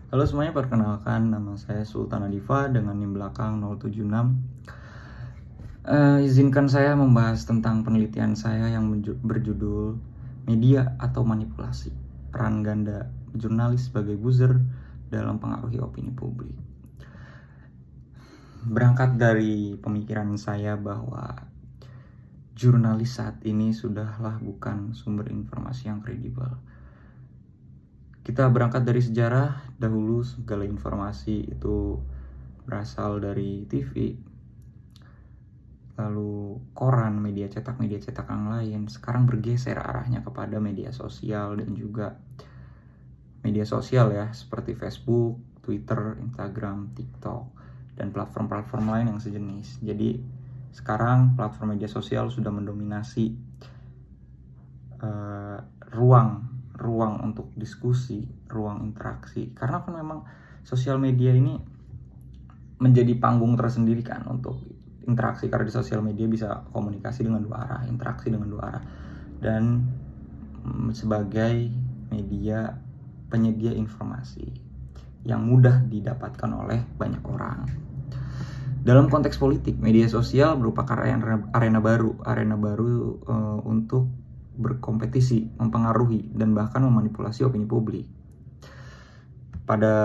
Halo semuanya, perkenalkan nama saya Sultan Adifa dengan NIM belakang 076. Izinkan saya membahas tentang penelitian saya yang berjudul Media atau Manipulasi, Peran Ganda Jurnalis sebagai Buzzer dalam Pengaruhi Opini Publik. Berangkat dari pemikiran saya bahwa jurnalis saat ini sudahlah bukan sumber informasi yang kredibel. Kita berangkat dari sejarah, dahulu segala informasi itu berasal dari TV, lalu koran, media cetak yang lain. Sekarang bergeser arahnya kepada media sosial dan juga media sosial ya, seperti Facebook, Twitter, Instagram, TikTok, dan platform-platform lain yang sejenis. Jadi sekarang platform media sosial sudah mendominasi ruang untuk diskusi, ruang interaksi. Karena kan memang sosial media ini menjadi panggung tersendiri kan untuk interaksi, karena di sosial media bisa komunikasi dengan dua arah, interaksi dengan dua arah, dan sebagai media penyedia informasi yang mudah didapatkan oleh banyak orang. Dalam konteks politik, media sosial merupakan arena baru untuk berkompetisi, mempengaruhi, dan bahkan memanipulasi opini publik. Pada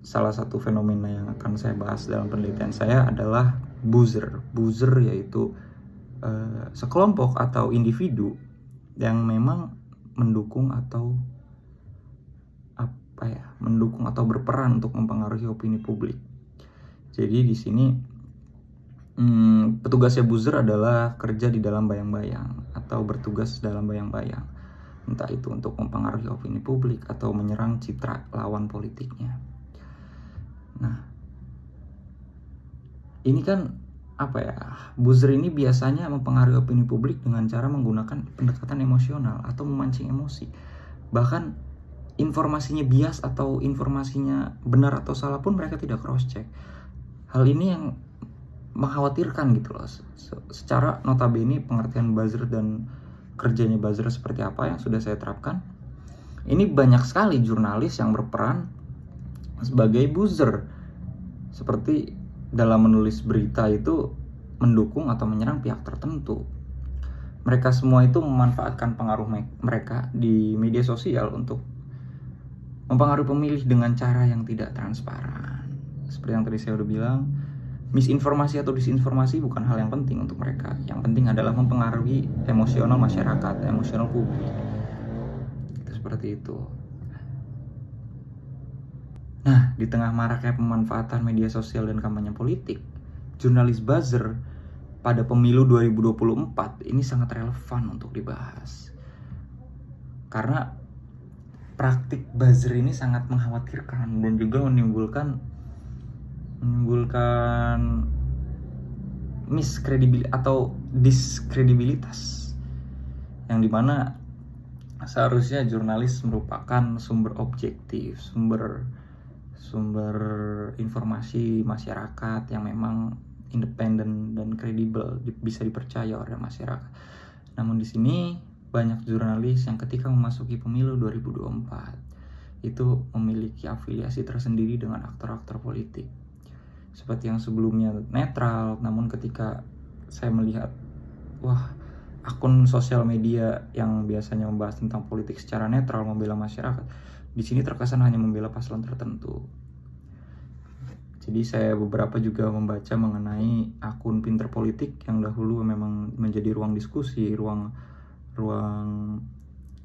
salah satu fenomena yang akan saya bahas dalam penelitian saya adalah buzzer. Buzzer yaitu sekelompok atau individu yang memang mendukung atau berperan untuk mempengaruhi opini publik. Jadi di sini petugasnya buzzer adalah kerja di dalam bayang-bayang atau bertugas dalam bayang-bayang, entah itu untuk mempengaruhi opini publik atau menyerang citra lawan politiknya. Nah, ini kan buzzer ini biasanya mempengaruhi opini publik dengan cara menggunakan pendekatan emosional atau memancing emosi. Bahkan informasinya bias atau informasinya benar atau salah pun mereka tidak cross check. Hal ini yang mengkhawatirkan gitu loh. Secara notabene pengertian buzzer dan kerjanya buzzer seperti apa yang sudah saya terapkan. Ini banyak sekali jurnalis yang berperan sebagai buzzer. Seperti dalam menulis berita itu mendukung atau menyerang pihak tertentu. Mereka semua itu memanfaatkan pengaruh mereka di media sosial untuk mempengaruhi pemilih dengan cara yang tidak transparan. Seperti yang tadi saya udah bilang, misinformasi atau disinformasi bukan hal yang penting untuk mereka. Yang penting adalah mempengaruhi emosional masyarakat, emosional publik. Seperti itu. Nah, di tengah maraknya pemanfaatan media sosial dan kampanye politik, jurnalis buzzer pada pemilu 2024 ini sangat relevan untuk dibahas. Karena praktik buzzer ini sangat mengkhawatirkan dan juga menimbulkan miskredibilitas atau diskredibilitas, yang dimana seharusnya jurnalis merupakan sumber objektif, sumber informasi masyarakat yang memang independen dan kredibel, bisa dipercaya oleh masyarakat. Namun di sini banyak jurnalis yang ketika memasuki pemilu 2024 itu memiliki afiliasi tersendiri dengan aktor-aktor politik. Seperti yang sebelumnya netral, namun ketika saya melihat akun sosial media yang biasanya membahas tentang politik secara netral, membela masyarakat, di sini terkesan hanya membela paslon tertentu. Jadi saya beberapa juga membaca mengenai akun Pinter Politik yang dahulu memang menjadi ruang diskusi, ruang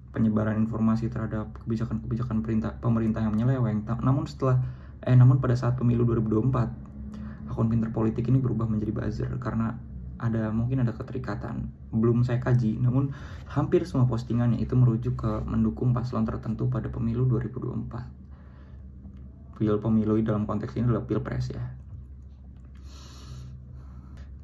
penyebaran informasi terhadap kebijakan pemerintah yang menyeleweng. Namun pada saat pemilu 2024, akun Pinter Politik ini berubah menjadi buzzer karena mungkin ada keterikatan. Belum saya kaji, namun hampir semua postingannya itu merujuk ke mendukung paslon tertentu pada pemilu 2024. Pemilu dalam konteks ini adalah pilpres ya.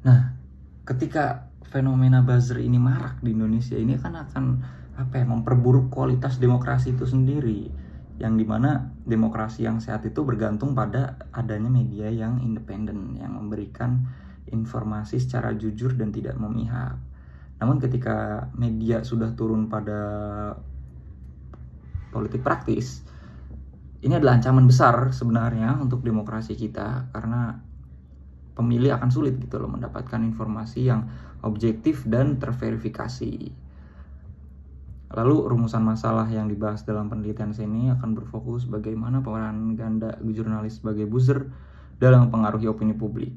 Nah, ketika fenomena buzzer ini marak di Indonesia, ini kan akan memperburuk kualitas demokrasi itu sendiri, yang dimana demokrasi yang sehat itu bergantung pada adanya media yang independen, yang memberikan informasi secara jujur dan tidak memihak. Namun ketika media sudah turun pada politik praktis, ini adalah ancaman besar sebenarnya untuk demokrasi kita, karena pemilih akan sulit gitu loh mendapatkan informasi yang objektif dan terverifikasi. Lalu rumusan masalah yang dibahas dalam penelitian sini akan berfokus bagaimana peran ganda jurnalis sebagai buzzer dalam mempengaruhi opini publik.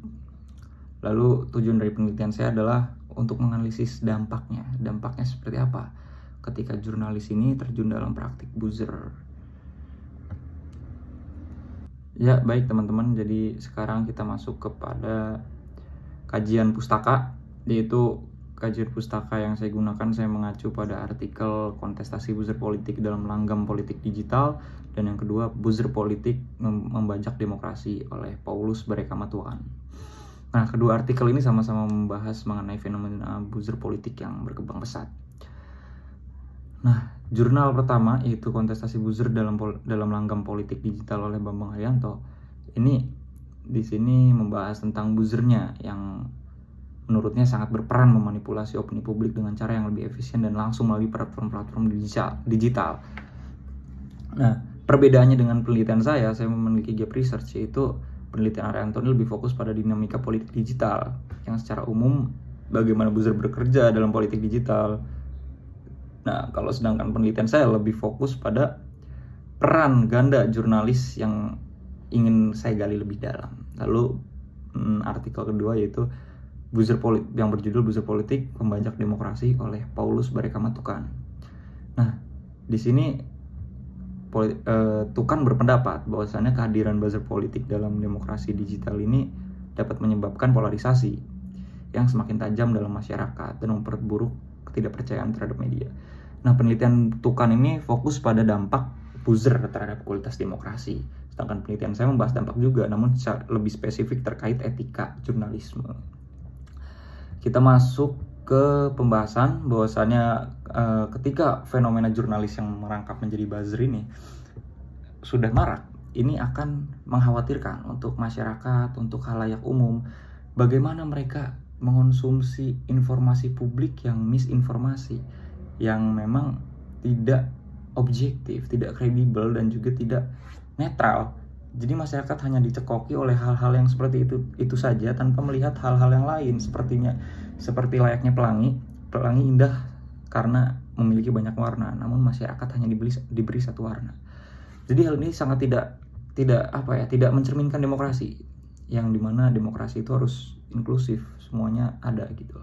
Lalu tujuan dari penelitian saya adalah untuk menganalisis dampaknya. Dampaknya seperti apa ketika jurnalis ini terjun dalam praktik buzzer. Ya, baik teman-teman, jadi sekarang kita masuk kepada kajian pustaka, yaitu kajian pustaka yang saya gunakan, saya mengacu pada artikel kontestasi buzzer politik dalam langgam politik digital, dan yang kedua buzzer politik membajak demokrasi oleh Paulus Barekamatuan. Nah, kedua artikel ini sama-sama membahas mengenai fenomena buzzer politik yang berkembang pesat. Nah, jurnal pertama yaitu kontestasi buzzer dalam langgam politik digital oleh Bambang Haryanto. Ini di sini membahas tentang buzzernya yang menurutnya sangat berperan memanipulasi opini publik dengan cara yang lebih efisien dan langsung melalui platform-platform digital. Nah, perbedaannya dengan penelitian saya memiliki gap research, yaitu penelitian Haryanto ini lebih fokus pada dinamika politik digital yang secara umum bagaimana buzzer bekerja dalam politik digital. Nah, kalau sedangkan penelitian saya lebih fokus pada peran ganda jurnalis yang ingin saya gali lebih dalam. Lalu artikel kedua yaitu buzzer politik yang berjudul Buzzer Politik Pembajak Demokrasi oleh Paulus Barekamatuan. Nah, di sini Tukan berpendapat bahwasannya kehadiran buzzer politik dalam demokrasi digital ini dapat menyebabkan polarisasi yang semakin tajam dalam masyarakat dan memperburuk ketidakpercayaan terhadap media. Nah, penelitian Tukan ini fokus pada dampak buzzer terhadap kualitas demokrasi. Sedangkan penelitian saya membahas dampak juga, namun lebih spesifik terkait etika jurnalisme. Kita masuk ke pembahasan bahwasannya ketika fenomena jurnalis yang merangkap menjadi buzzer ini sudah marak, ini akan mengkhawatirkan untuk masyarakat, untuk khalayak umum, bagaimana mereka mengonsumsi informasi publik yang misinformasi, yang memang tidak objektif, tidak kredibel, dan juga tidak netral. Jadi masyarakat hanya dicekoki oleh hal-hal yang seperti itu saja tanpa melihat hal-hal yang lain, seperti layaknya pelangi indah karena memiliki banyak warna, namun masyarakat hanya diberi satu warna. Jadi hal ini sangat tidak mencerminkan demokrasi, yang dimana demokrasi itu harus inklusif, semuanya ada gitu.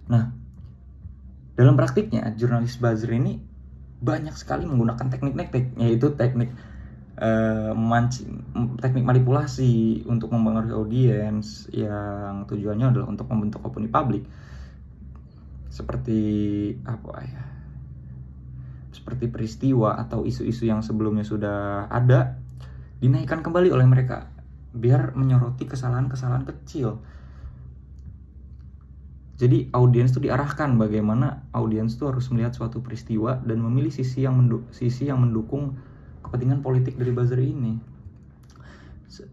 Nah, dalam praktiknya jurnalis buzzer ini banyak sekali menggunakan teknik-teknik, yaitu teknik teknik manipulasi untuk mempengaruhi audiens yang tujuannya adalah untuk membentuk opini publik, seperti seperti peristiwa atau isu-isu yang sebelumnya sudah ada dinaikkan kembali oleh mereka biar menyoroti kesalahan-kesalahan kecil. Jadi audiens itu diarahkan bagaimana audiens itu harus melihat suatu peristiwa dan memilih sisi yang mendukung kepentingan politik dari buzzer ini.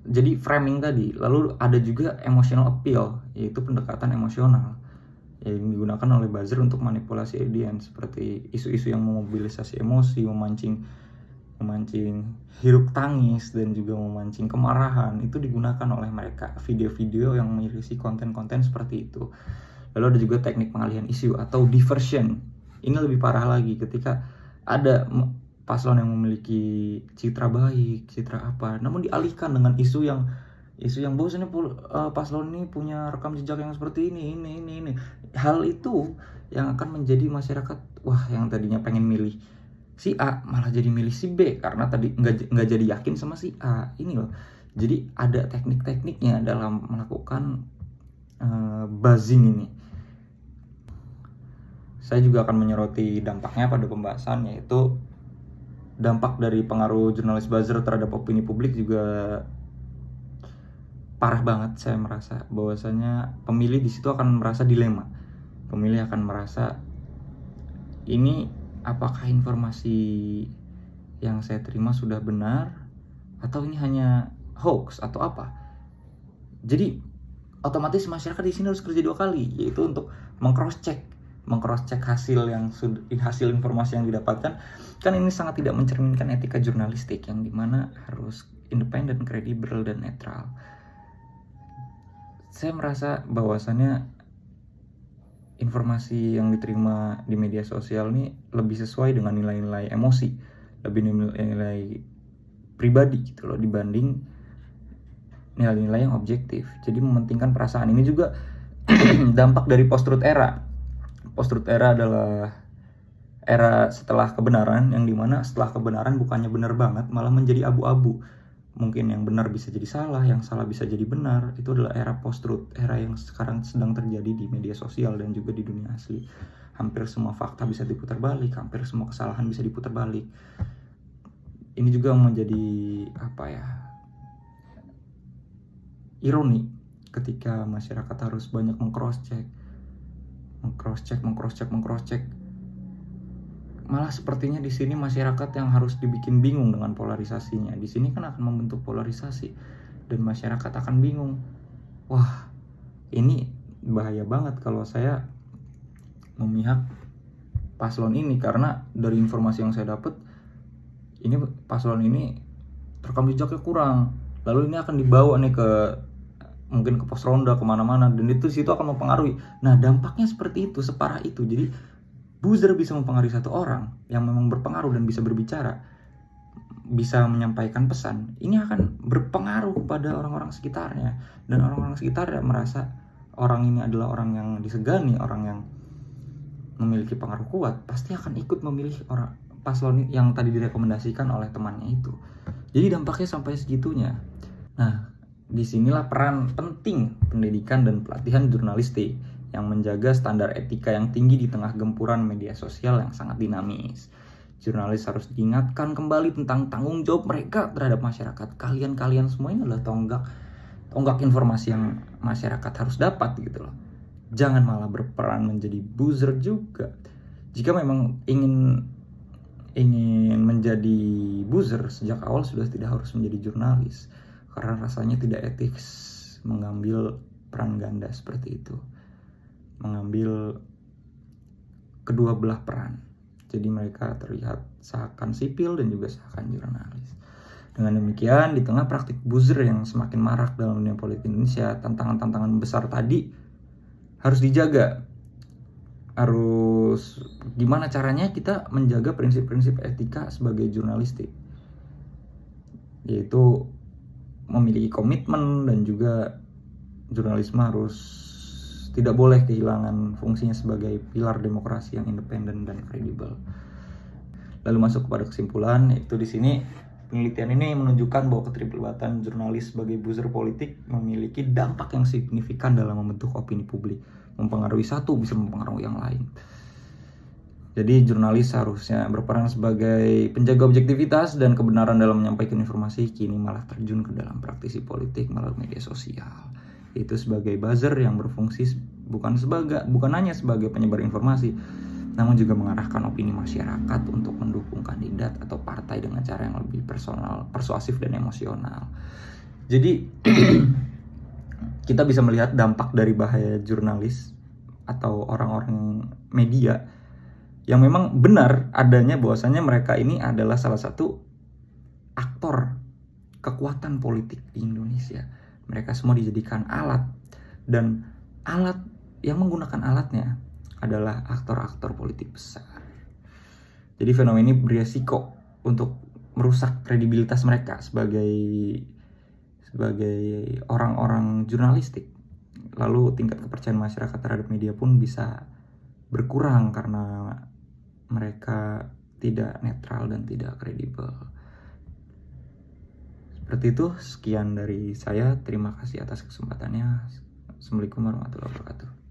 Jadi framing tadi. Lalu ada juga emotional appeal, yaitu pendekatan emosional yang digunakan oleh buzzer untuk manipulasi audiens, seperti isu-isu yang memobilisasi emosi, memancing hiruk tangis, dan juga memancing kemarahan. Itu digunakan oleh mereka, video-video yang mengisi konten-konten seperti itu. Lalu ada juga teknik pengalihan isu atau diversion. Ini lebih parah lagi ketika ada paslon yang memiliki citra baik, citra apa, namun dialihkan dengan isu yang bahwasanya paslon ini punya rekam jejak yang seperti ini. Hal itu yang akan menjadi masyarakat, yang tadinya pengen milih si A malah jadi milih si B karena tadi nggak jadi yakin sama si A. Ini loh. Jadi ada teknik-tekniknya dalam melakukan buzzing ini. Saya juga akan menyoroti dampaknya pada pembahasan, yaitu dampak dari pengaruh jurnalis buzzer terhadap opini publik juga parah banget. Saya merasa bahwasanya pemilih di situ akan merasa dilema. Pemilih akan merasa, ini apakah informasi yang saya terima sudah benar atau ini hanya hoax atau apa? Jadi otomatis masyarakat di sini harus kerja dua kali, yaitu untuk meng-cross check meng-cross check hasil informasi yang didapatkan, kan ini sangat tidak mencerminkan etika jurnalistik yang dimana harus independen, kredibel, dan netral. Saya merasa bahwasannya informasi yang diterima di media sosial ini lebih sesuai dengan nilai-nilai emosi, lebih nilai-nilai pribadi gitu loh, dibanding nilai-nilai yang objektif. Jadi mementingkan perasaan. Ini juga dampak dari post-truth era. Post-truth era adalah era setelah kebenaran, yang dimana setelah kebenaran bukannya benar banget, malah menjadi abu-abu. Mungkin yang benar bisa jadi salah, yang salah bisa jadi benar. Itu adalah era post-truth, era yang sekarang sedang terjadi di media sosial dan juga di dunia asli. Hampir semua fakta bisa diputar balik, hampir semua kesalahan bisa diputar balik. Ini juga menjadi ironi ketika masyarakat harus banyak meng-cross check. Malah sepertinya di sini masyarakat yang harus dibikin bingung dengan polarisasinya. Di sini kan akan membentuk polarisasi dan masyarakat akan bingung. Wah, ini bahaya banget kalau saya memihak paslon ini, karena dari informasi yang saya dapat, ini paslon ini rekam jejaknya kurang. Lalu ini akan dibawa nih mungkin ke pos ronda, kemana-mana, dan itu situ akan mempengaruhi. Nah, dampaknya seperti itu, separah itu. Jadi buzzer bisa mempengaruhi satu orang yang memang berpengaruh dan bisa berbicara, bisa menyampaikan pesan. Ini akan berpengaruh kepada orang-orang sekitarnya, dan orang-orang sekitarnya merasa orang ini adalah orang yang disegani, orang yang memiliki pengaruh kuat, pasti akan ikut memilih orang paslon yang tadi direkomendasikan oleh temannya itu. Jadi dampaknya sampai segitunya. Nah, disinilah peran penting pendidikan dan pelatihan jurnalistik yang menjaga standar etika yang tinggi di tengah gempuran media sosial yang sangat dinamis. Jurnalis harus diingatkan kembali tentang tanggung jawab mereka terhadap masyarakat. Kalian semua ini adalah tonggak informasi yang masyarakat harus dapat gitu loh. Jangan malah berperan menjadi buzzer juga. Jika memang ingin menjadi buzzer, sejak awal sudah tidak harus menjadi jurnalis, karena rasanya tidak etis mengambil peran ganda seperti itu, mengambil kedua belah peran. Jadi mereka terlihat seakan sipil dan juga seakan jurnalis. Dengan demikian, di tengah praktik buzzer yang semakin marak dalam dunia politik Indonesia, tantangan-tantangan besar tadi harus dijaga. Harus gimana caranya kita menjaga prinsip-prinsip etika sebagai jurnalistik, yaitu memiliki komitmen, dan juga jurnalisme harus tidak boleh kehilangan fungsinya sebagai pilar demokrasi yang independen dan kredibel. Lalu masuk kepada kesimpulan, yaitu di sini penelitian ini menunjukkan bahwa keterlibatan jurnalis sebagai buzzer politik memiliki dampak yang signifikan dalam membentuk opini publik. Mempengaruhi satu bisa mempengaruhi yang lain. Jadi jurnalis seharusnya berperan sebagai penjaga objektivitas dan kebenaran dalam menyampaikan informasi, kini malah terjun ke dalam praktisi politik melalui media sosial. Itu sebagai buzzer yang berfungsi bukan hanya sebagai penyebar informasi, namun juga mengarahkan opini masyarakat untuk mendukung kandidat atau partai dengan cara yang lebih personal, persuasif, dan emosional. Jadi kita bisa melihat dampak dari bahaya jurnalis atau orang-orang media yang memang benar adanya bahwasannya mereka ini adalah salah satu aktor kekuatan politik di Indonesia. Mereka semua dijadikan alat, dan alat yang menggunakan alatnya adalah aktor-aktor politik besar. Jadi fenomena ini beresiko untuk merusak kredibilitas mereka sebagai orang-orang jurnalistik. Lalu tingkat kepercayaan masyarakat terhadap media pun bisa berkurang karena mereka tidak netral dan tidak kredibel. Seperti itu, sekian dari saya. Terima kasih atas kesempatannya. Assalamualaikum warahmatullahi wabarakatuh.